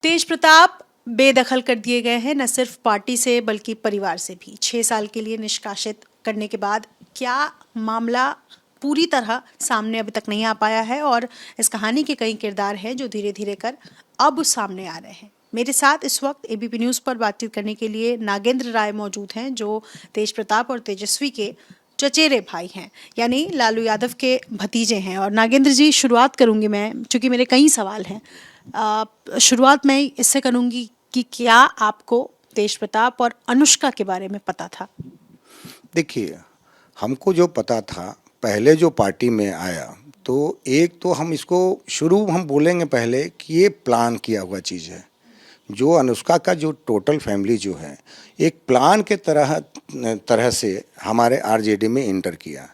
तेज प्रताप बेदखल कर दिए गए हैं, न सिर्फ पार्टी से बल्कि परिवार से भी। 6 साल के लिए निष्कासित करने के बाद क्या मामला पूरी तरह सामने अभी तक नहीं आ पाया है, और इस कहानी के कई किरदार हैं जो धीरे धीरे कर अब सामने आ रहे हैं। मेरे साथ इस वक्त एबीपी न्यूज़ पर बातचीत करने के लिए नागेंद्र राय मौजूद हैं, जो तेज प्रताप और तेजस्वी के चचेरे भाई हैं, यानी लालू यादव के भतीजे हैं। और नागेंद्र जी, शुरुआत करूंगी मैं, चूंकि मेरे कई सवाल हैं। शुरुआत मैं इससे करूंगी कि क्या आपको तेज प्रताप और अनुष्का के बारे में पता था? देखिए, हमको जो पता था पहले जो पार्टी में आया, तो एक तो हम इसको शुरू हम बोलेंगे पहले कि ये प्लान किया हुआ चीज़ है। जो अनुष्का का जो टोटल फैमिली जो है, एक प्लान के तरह से हमारे आरजेडी में इंटर किया।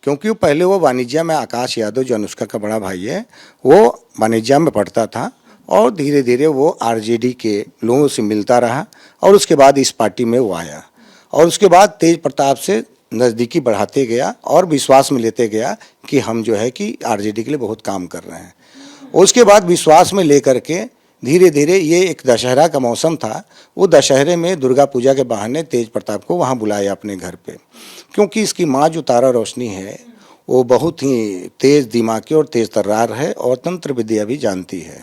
क्योंकि पहले वो वाणिज्य में, आकाश यादव जो अनुष्का का बड़ा भाई है, वो वाणिज्य में पढ़ता था और धीरे धीरे वो आरजेडी के लोगों से मिलता रहा और उसके बाद इस पार्टी में वो आया और उसके बाद तेज प्रताप से नज़दीकी बढ़ाते गया और विश्वास में लेते गया कि हम जो है कि आरजेडी के लिए बहुत काम कर रहे हैं। उसके बाद विश्वास में लेकर के धीरे धीरे, ये एक दशहरा का मौसम था, वो दशहरे में दुर्गा पूजा के बहाने तेज प्रताप को वहाँ बुलाया अपने घर पे, क्योंकि इसकी माँ जो तारा रोशनी है वो बहुत ही तेज़ दिमागी और तेज़ तर्रार है और तंत्र विद्या भी जानती है।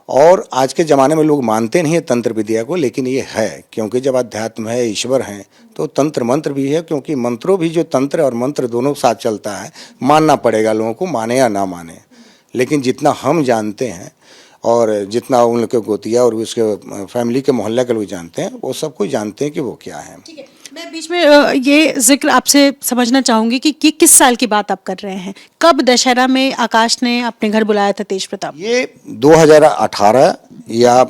और आज के ज़माने में लोग मानते नहीं हैं तंत्र विद्या को, लेकिन ये है, क्योंकि जब अध्यात्म है, ईश्वर हैं, तो तंत्र मंत्र भी है, क्योंकि मंत्रों भी जो तंत्र और मंत्र दोनों साथ चलता है। मानना पड़ेगा लोगों को, माने या ना माने, लेकिन जितना हम जानते हैं और जितना उन लोग के गोतिया और उसके फैमिली के मोहल्ले के लोग जानते हैं, वो सब कुछ जानते हैं कि वो क्या है। ठीक है, मैं बीच में ये जिक्र आपसे समझना चाहूंगी कि किस साल की बात आप कर रहे हैं? कब दशहरा में आकाश ने अपने घर बुलाया था तेज प्रताप? ये 2018 या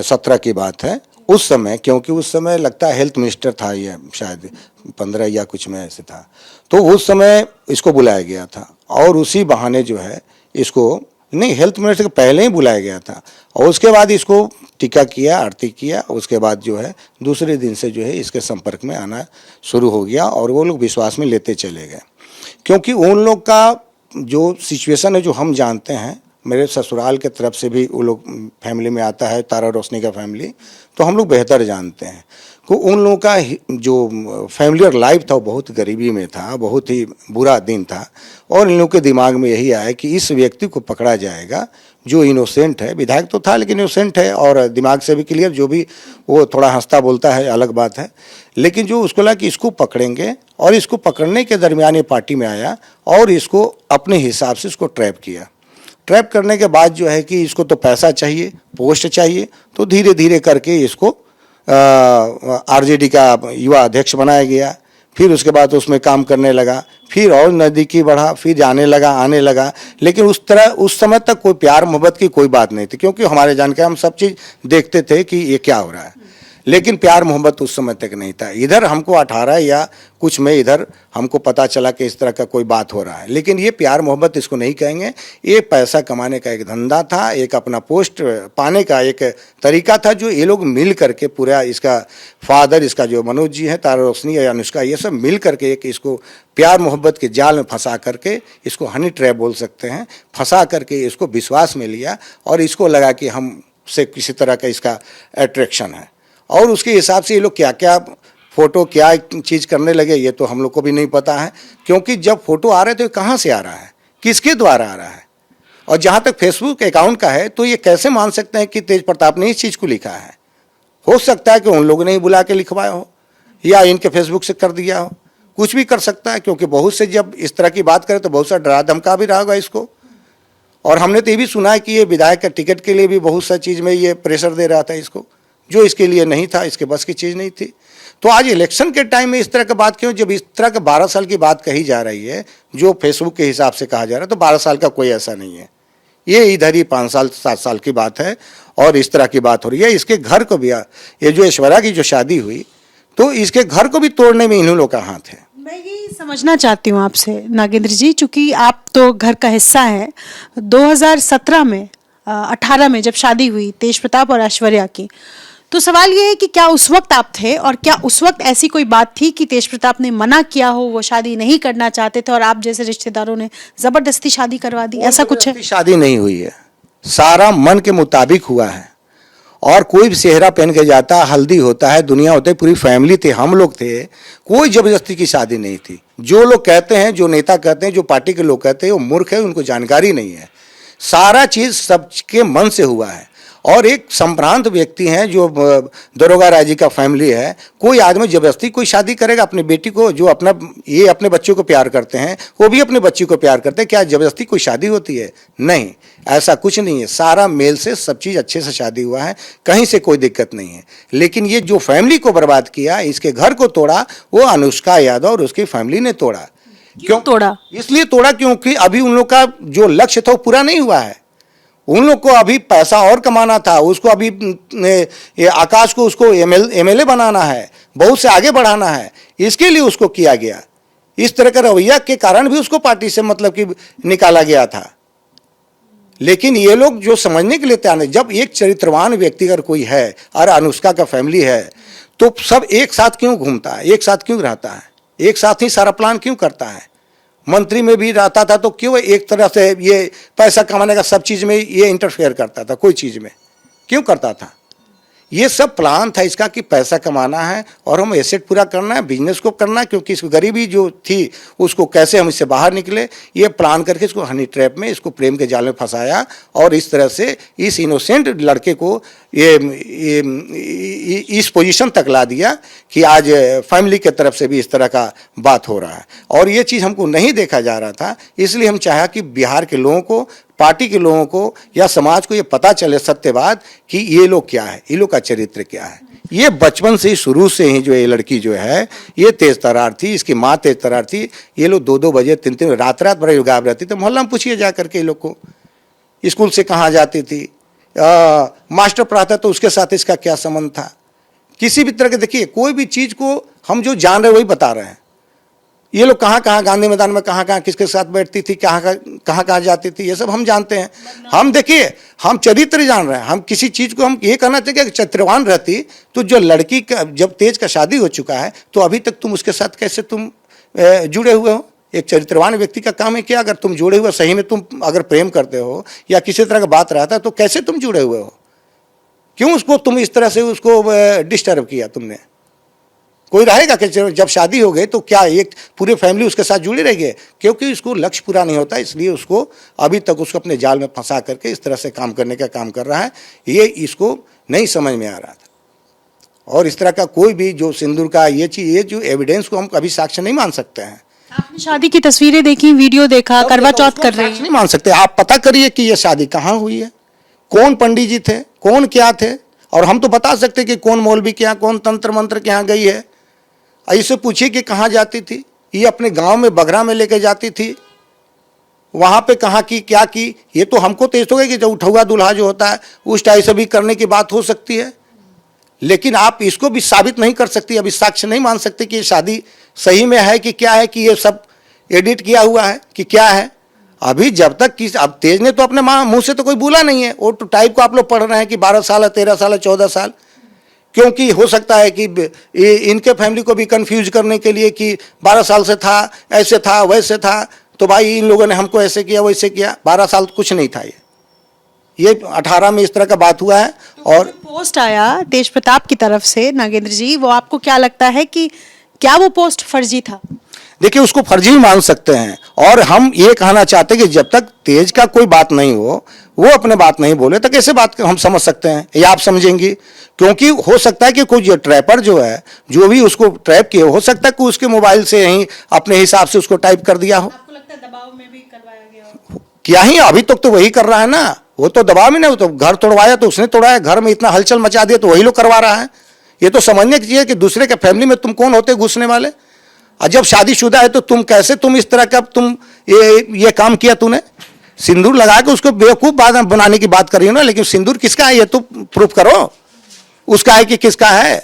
17 की बात है। उस समय, क्योंकि उस समय लगता है हेल्थ मिनिस्टर था, ये शायद 15 या कुछ में ऐसे था, तो उस समय इसको बुलाया गया था और उसी बहाने जो है इसको, नहीं, हेल्थ मिनिस्टर के पहले ही बुलाया गया था और उसके बाद इसको टीका किया, आरती किया। उसके बाद जो है दूसरे दिन से जो है इसके संपर्क में आना शुरू हो गया और वो लोग विश्वास में लेते चले गए, क्योंकि उन लोग का जो सिचुएशन है जो हम जानते हैं, मेरे ससुराल के तरफ से भी वो लोग फैमिली में आता है, तारा रोशनी का फैमिली, तो हम लोग बेहतर जानते हैं कि उन लोगों का जो फैमिली और लाइफ था वो बहुत गरीबी में था, बहुत ही बुरा दिन था। और इन लोगों के दिमाग में यही आया कि इस व्यक्ति को पकड़ा जाएगा जो इनोसेंट है, विधायक तो था लेकिन इनोसेंट है और दिमाग से भी क्लियर, जो भी वो थोड़ा हंसता बोलता है अलग बात है, लेकिन जो उसको लगा कि इसको पकड़ेंगे, और इसको पकड़ने के दरमियान ये पार्टी में आया और इसको अपने हिसाब से इसको ट्रैप किया। ट्रैप करने के बाद जो है कि इसको तो पैसा चाहिए, पोस्ट चाहिए, तो धीरे धीरे करके इसको आरजेडी का युवा अध्यक्ष बनाया गया। फिर उसके बाद उसमें काम करने लगा, फिर और नज़दीकी बढ़ा, फिर जाने लगा, आने लगा, लेकिन उस समय तक कोई प्यार मोहब्बत की कोई बात नहीं थी, क्योंकि हमारे जानकारी हम सब चीज़ देखते थे कि ये क्या हो रहा है, लेकिन प्यार मोहब्बत उस समय तक नहीं था। इधर हमको 18 या कुछ में इधर हमको पता चला कि इस तरह का कोई बात हो रहा है, लेकिन ये प्यार मोहब्बत इसको नहीं कहेंगे। ये पैसा कमाने का एक धंधा था, एक अपना पोस्ट पाने का एक तरीका था, जो ये लोग मिल करके पूरा, इसका फादर, इसका जो मनोज जी हैं, तारा रोशनी या अनुष्का, ये सब मिल करके एक इसको प्यार मोहब्बत के जाल में फंसा करके, इसको हनी ट्रैप बोल सकते हैं, फंसा करके इसको विश्वास में लिया और इसको लगा कि हमसे किसी तरह का इसका अट्रैक्शन है। और उसके हिसाब से ये लोग क्या क्या फ़ोटो, क्या चीज़ करने लगे, ये तो हम लोग को भी नहीं पता है, क्योंकि जब फ़ोटो आ रहे तो ये कहाँ से आ रहा है, किसके द्वारा आ रहा है। और जहाँ तक फेसबुक अकाउंट का है, तो ये कैसे मान सकते हैं कि तेज प्रताप ने इस चीज़ को लिखा है? हो सकता है कि उन लोगों ने ही बुला के लिखवाया हो या इनके फेसबुक से कर दिया हो, कुछ भी कर सकता है, क्योंकि बहुत से जब इस तरह की बात करें तो बहुत सा डरा धमका भी रहा होगा इसको। और हमने तो ये भी सुना है कि ये विधायक का टिकट के लिए भी बहुत सा चीज़ में ये प्रेशर दे रहा था इसको, जो इसके लिए नहीं था, इसके बस की चीज़ नहीं थी। तो आज इलेक्शन के टाइम में इस तरह की बात क्यों, जब इस तरह का 12 साल की बात कही जा रही है, जो फेसबुक के हिसाब से कहा जा रहा है, तो 12 साल का कोई ऐसा नहीं है, ये इधर ही 5 साल 7 साल की बात है और इस तरह की बात हो रही है। इसके घर को भी, ये जो ऐश्वर्या की जो शादी हुई, तो इसके घर को भी तोड़ने में इन लोगों का हाथ है। मैं ये समझना चाहती हूँ आपसे नागेंद्र जी, चूंकि आप तो घर का हिस्सा हैं। 2017 में 18 में जब शादी हुई तेज प्रताप और ऐश्वर्या की, तो सवाल ये है कि क्या उस वक्त आप थे, और क्या उस वक्त ऐसी कोई बात थी कि तेज प्रताप ने मना किया हो, वो शादी नहीं करना चाहते थे और आप जैसे रिश्तेदारों ने जबरदस्ती शादी करवा दी, ऐसा कुछ है? शादी नहीं हुई है, सारा मन के मुताबिक हुआ है। और कोई भी सेहरा पहन के जाता, हल्दी होता है, दुनिया होती है, पूरी फैमिली थे, हम लोग थे, कोई जबरदस्ती की शादी नहीं थी। जो लोग कहते हैं, जो नेता कहते हैं, जो पार्टी के लोग कहते हैं, वो मूर्ख है, उनको जानकारी नहीं है। सारा चीज़ सबके मन से हुआ है। और एक संभ्रांत व्यक्ति हैं जो दरोगा राजी का फैमिली है, कोई आदमी जबरदस्ती कोई शादी करेगा अपनी बेटी को, जो अपना ये अपने बच्चों को प्यार करते हैं, वो भी अपने बच्ची को प्यार करते हैं, क्या जबरदस्ती कोई शादी होती है? नहीं, ऐसा कुछ नहीं है। सारा मेल से सब चीज़ अच्छे से शादी हुआ है, कहीं से कोई दिक्कत नहीं है। लेकिन ये जो फैमिली को बर्बाद किया, इसके घर को तोड़ा, वो अनुष्का यादव और उसकी फैमिली ने तोड़ा। क्यों तोड़ा? इसलिए तोड़ा क्योंकि अभी उन लोग का जो लक्ष्य था वो पूरा नहीं हुआ है। उन लोग को अभी पैसा और कमाना था, उसको अभी आकाश को उसको एमएलए बनाना है, बहुत से आगे बढ़ाना है, इसके लिए उसको किया गया। इस तरह का रवैया के कारण भी उसको पार्टी से मतलब कि निकाला गया था। लेकिन ये लोग जो समझने के लिए तैयार नहीं, जब एक चरित्रवान व्यक्ति अगर कोई है और अनुष्का का फैमिली है, तो सब एक साथ क्यों घूमता है, एक साथ क्यों रहता है, एक साथ ही सारा प्लान क्यों करता है? मंत्री में भी रहता था तो क्यों एक तरह से ये पैसा कमाने का सब चीज़ में ये इंटरफेयर करता था, कोई चीज़ में क्यों करता था? ये सब प्लान था इसका कि पैसा कमाना है और हम एसेट पूरा करना है, बिजनेस को करना है, क्योंकि इसको गरीबी जो थी उसको कैसे हम इससे बाहर निकले, ये प्लान करके इसको हनी ट्रैप में, इसको प्रेम के जाल में फंसाया और इस तरह से इस इनोसेंट लड़के को ये इस पोजीशन तक ला दिया कि आज फैमिली के तरफ से भी इस तरह का बात हो रहा है। और ये चीज़ हमको नहीं देखा जा रहा था, इसलिए हम चाहा कि बिहार के लोगों को, पार्टी के लोगों को या समाज को ये पता चले सत्यवाद कि ये लोग क्या है, ये लोग का चरित्र क्या है। ये बचपन से ही, शुरू से ही जो ये लड़की जो है ये तेज तरार थी, इसकी माँ तेज तरार थी। ये लोग 2-2 बजे 3-3 रात भर गायब रहती। तो मोहल्ला में पूछिए जा करके ये लोग को, स्कूल से कहाँ जाती थी, मास्टर पढ़ाता तो उसके साथ इसका क्या संबंध था, किसी भी तरह के। देखिए, कोई भी चीज़ को हम जो जान रहे वही बता रहे हैं। ये लोग कहाँ कहाँ गांधी मैदान में कहाँ कहाँ किसके साथ बैठती थी, कहाँ जाती थी, ये सब हम जानते हैं। हम देखिए, हम चरित्र जान रहे हैं। हम किसी चीज़ को हम ये कहना चाहिए कि चरित्रवान रहती तो जो लड़की का जब तेज का शादी हो चुका है तो अभी तक तुम उसके साथ कैसे तुम जुड़े हुए हो? एक चरित्रवान व्यक्ति का काम है क्या? अगर तुम जुड़े हुए, सही में तुम अगर प्रेम करते हो या किसी तरह का बात रहता है तो कैसे तुम जुड़े हुए हो? क्यों उसको तुम इस तरह से उसको डिस्टर्ब किया तुमने? कोई रहेगा कि जब शादी हो गई तो क्या एक पूरी फैमिली उसके साथ जुड़ी रहेगी? क्योंकि उसको लक्ष्य पूरा नहीं होता, इसलिए उसको अभी तक उसको अपने जाल में फंसा करके इस तरह से काम करने का काम कर रहा है। ये इसको नहीं समझ में आ रहा था। और इस तरह का कोई भी जो सिंदूर का ये चीज़, ये जो एविडेंस को हम कभी साक्ष्य नहीं मान सकते हैं। आपने शादी की तस्वीरें देखी, वीडियो देखा, करवा चौथ कर रहे हैं, नहीं मान सकते। आप पता करिए कि ये शादी कहाँ हुई है, कौन पंडित जी थे, कौन क्या थे, और हम तो बता सकते कि कौन मौलवी के यहाँ, कौन तंत्र मंत्र के यहाँ गई है। ऐसे पूछिए कि कहाँ जाती थी। ये अपने गांव में बगरा में लेके जाती थी, वहाँ पे कहाँ की क्या की, ये तो हमको तो ऐसा कि जो उठौआ दूल्हा जो होता है उस टाइप से भी करने की बात हो सकती है। लेकिन आप इसको भी साबित नहीं कर सकती, अभी साक्ष्य नहीं मान सकते कि ये शादी सही में है कि क्या है, कि ये सब एडिट किया हुआ है कि क्या है। अभी जब तक कि अब तेज ने तो अपने मुँह से तो कोई बोला नहीं है। वो तो टाइप को आप लोग पढ़ रहे हैं कि 12 साल है, 13 साल है, 14 साल, क्योंकि हो सकता है कि इनके फैमिली को भी कंफ्यूज करने के लिए कि 12 साल से था, ऐसे था, वैसे था, तो भाई इन लोगों ने हमको ऐसे किया वैसे किया। 12 साल कुछ नहीं था, ये 18 में इस तरह का बात हुआ है। और पोस्ट आया तेज प्रताप की तरफ से, नागेंद्र जी, वो आपको क्या लगता है कि क्या वो पोस्ट फर्जी था? देखिए, उसको फर्जी मान सकते हैं। और हम ये कहना चाहते हैं कि जब तक तेज का कोई बात नहीं हो, वो अपने बात नहीं बोले, तो कैसे बात हम समझ सकते हैं या आप समझेंगी? क्योंकि हो सकता है कि कोई ट्रैपर जो है, जो भी उसको ट्रैप किया, हो सकता है कि उसके मोबाइल से ही अपने हिसाब से उसको टाइप कर दिया हो। आपको लगता है दबाव में भी करवाया गया हो? क्या ही अभी तक तो वही कर रहा है ना। वो तो दबाव में नहीं, वो तो घर तोड़वाया तो उसने तोड़ाया, घर में इतना हलचल मचा दिया तो वही लोग करवा रहा है। ये तो समझने की चाहिए कि दूसरे के फैमिली में तुम कौन होते घुसने वाले। और जब शादीशुदा है तो तुम कैसे तुम इस तरह का तुम ये काम किया तूने? सिंदूर लगा के उसको बेवकूफ बनाने की बात कर रही हो ना, लेकिन सिंदूर किसका है ये तो प्रूफ करो, उसका है कि किसका है।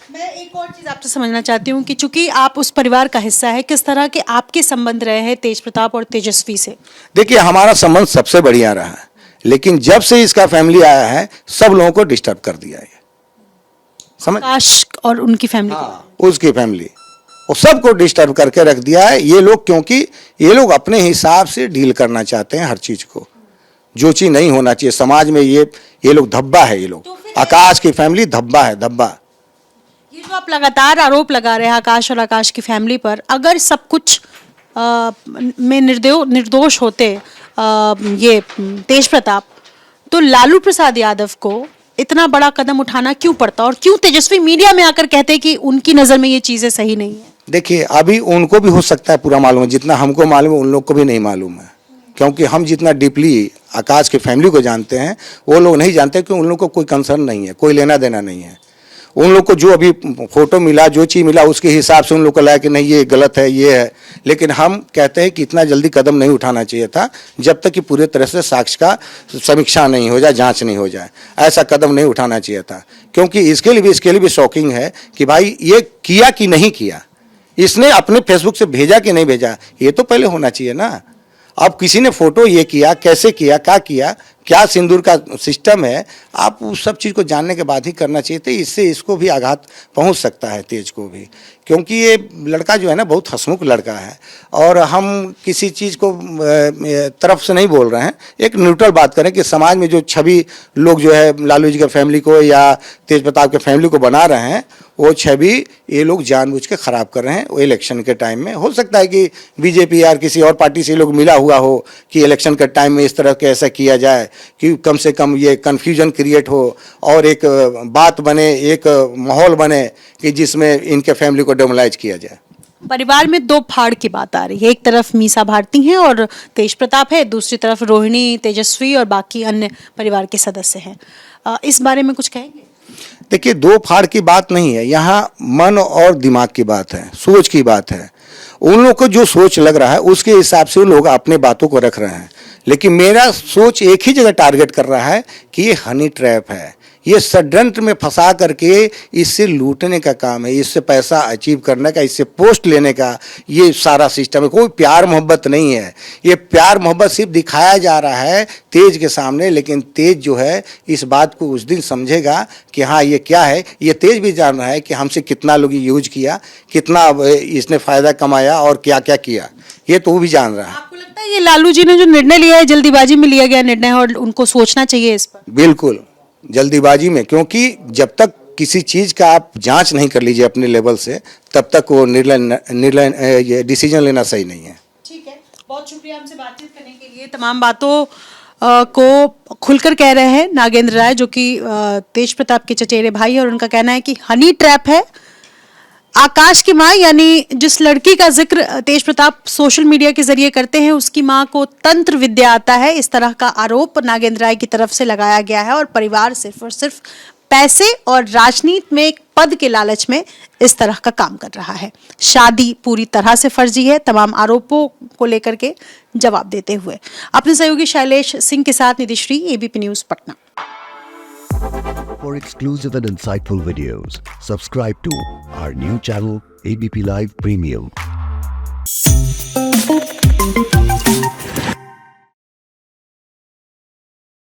मैं एक और चीज आपसे समझना चाहती हूँ कि चूंकि आप उस परिवार का हिस्सा है, किस तरह के आपके संबंध रहे हैं तेज प्रताप और तेजस्वी से? देखिए, हमारा संबंध सबसे बढ़िया रहा है, लेकिन जब से इसका फैमिली आया है सब लोगों को डिस्टर्ब कर दिया है। समझ? आकाश और उनकी फैमिली, उसकी फैमिली, वो सबको डिस्टर्ब करके रख दिया है ये लोग, क्योंकि ये लोग अपने हिसाब से डील करना चाहते हैं हर चीज को। जो चीज़ नहीं होना चाहिए समाज में, ये लोग धब्बा है, ये लोग आकाश की फैमिली धब्बा है, धब्बा। ये जो आप लगातार आरोप लगा रहे हैं आकाश और आकाश की फैमिली पर, अगर सब कुछ में निर्दोष होते ये तेज प्रताप, तो लालू प्रसाद यादव को इतना बड़ा कदम उठाना क्यों पड़ता, और क्यों तेजस्वी मीडिया में आकर कहते हैं कि उनकी नज़र में ये चीज़ें सही नहीं है? देखिए, अभी उनको भी हो सकता है पूरा मालूम है, जितना हमको मालूम है उन लोग को भी नहीं मालूम है, क्योंकि हम जितना डीपली आकाश की फैमिली को जानते हैं वो लोग नहीं जानते, कि उन लोग को कोई कंसर्न नहीं है, कोई लेना देना नहीं है। उन लोग को जो अभी फोटो मिला, जो चीज़ मिला, उसके हिसाब से उन लोग को लगा कि नहीं ये गलत है, ये है। लेकिन हम कहते हैं कि इतना जल्दी कदम नहीं उठाना चाहिए था, जब तक कि पूरे तरह से साक्ष्य का समीक्षा नहीं हो जाए, जांच नहीं हो जाए, ऐसा कदम नहीं उठाना चाहिए था। क्योंकि इसके लिए भी शॉकिंग है कि भाई ये किया कि नहीं किया, इसने अपने फेसबुक से भेजा कि नहीं भेजा, ये तो पहले होना चाहिए ना। अब किसी ने फोटो ये किया, कैसे किया, क्या सिंदूर का सिस्टम है, आप उस सब चीज़ को जानने के बाद ही करना चाहिए था। इससे इसको भी आघात पहुंच सकता है, तेज को भी, क्योंकि ये लड़का जो है ना बहुत हंसमुख लड़का है। और हम किसी चीज़ को तरफ से नहीं बोल रहे हैं, एक न्यूट्रल बात करें कि समाज में जो छवि लोग जो है लालू जी के फैमिली को या तेज प्रताप के फैमिली को बना रहे हैं, वो छवि ये लोग जानबूझ के ख़राब कर रहे हैं। वो इलेक्शन के टाइम में हो सकता है कि बीजेपी या किसी और पार्टी से लोग मिला हुआ हो कि इलेक्शन के टाइम में इस तरह के ऐसा किया जाए कि कम से कम ये कन्फ्यूजन क्रिएट हो और एक बात बने, एक माहौल बने कि जिसमें इनके फैमिली को डेमोलाइज किया जाए। परिवार में दो फाड़ की बात आ रही है, एक तरफ मीसा भारती हैं और तेज प्रताप है, दूसरी तरफ रोहिणी, तेजस्वी और बाकी अन्य परिवार के सदस्य हैं। इस बारे में कुछ कहेंगे? देखिए, दो फाड़ की बात नहीं है, यहाँ मन और दिमाग की बात है, सोच की बात है। उन लोगों को जो सोच लग रहा है उसके हिसाब से लोग अपने बातों को रख रहे हैं, लेकिन मेरा सोच एक ही जगह टारगेट कर रहा है कि ये हनी ट्रैप है, ये षड्यंत्र में फंसा करके इससे लूटने का काम है, इससे पैसा अचीव करने का, इससे पोस्ट लेने का ये सारा सिस्टम है। कोई प्यार मोहब्बत नहीं है, ये प्यार मोहब्बत सिर्फ दिखाया जा रहा है तेज के सामने, लेकिन तेज जो है इस बात को उस दिन समझेगा कि हाँ ये क्या है। ये तेज भी जान रहा है कि हमसे कितना लोग यूज किया, कितना इसने फ़ायदा कमाया और क्या क्या किया, ये तो वो भी जान रहा है। आपको लगता है ये लालू जी ने जो निर्णय लिया है जल्दीबाजी में लिया गया निर्णय और उनको सोचना चाहिए इस पर? बिल्कुल जल्दीबाजी में, क्योंकि जब तक किसी चीज़ का आप जांच नहीं कर लीजिए अपने लेवल से, तब तक वो निर्णय डिसीजन लेना सही नहीं है। ठीक है, बहुत शुक्रिया हमसे बातचीत करने के लिए। तमाम बातों को खुलकर कह रहे हैं नागेंद्र राय, जो कि तेज प्रताप के चचेरे भाई है, और उनका कहना है कि हनी ट्रैप है। आकाश की माँ यानी जिस लड़की का जिक्र तेज प्रताप सोशल मीडिया के जरिए करते हैं, उसकी माँ को तंत्र विद्या आता है, इस तरह का आरोप नागेंद्र राय की तरफ से लगाया गया है। और परिवार सिर्फ और सिर्फ पैसे और राजनीति में एक पद के लालच में इस तरह का काम कर रहा है। शादी पूरी तरह से फर्जी है। तमाम आरोपों को लेकर के जवाब देते हुए अपने सहयोगी शैलेश सिंह के साथ Nidhishree, ABP news Patna. For exclusive and insightful videos, subscribe to our new channel ABP Live Premium.